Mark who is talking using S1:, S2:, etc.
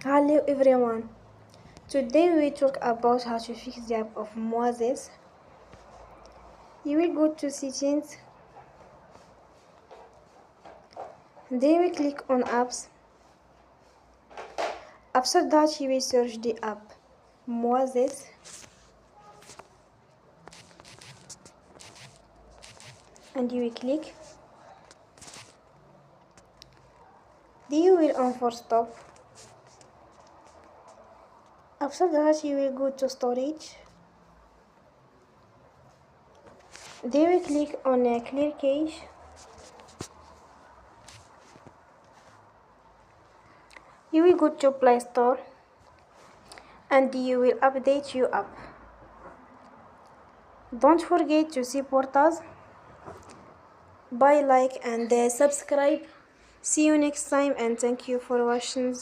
S1: Hello everyone. Today we talk about how to fix the app of Moises. You will go to settings, then we click on apps. After that you will search the app Moises. And you will click. Then you will enforce stop. After that you will go to storage. Then we click on clear cache. You will go to Play Store and you will update your app. Don't forget to support us by like and subscribe. See you next time and thank you for watching.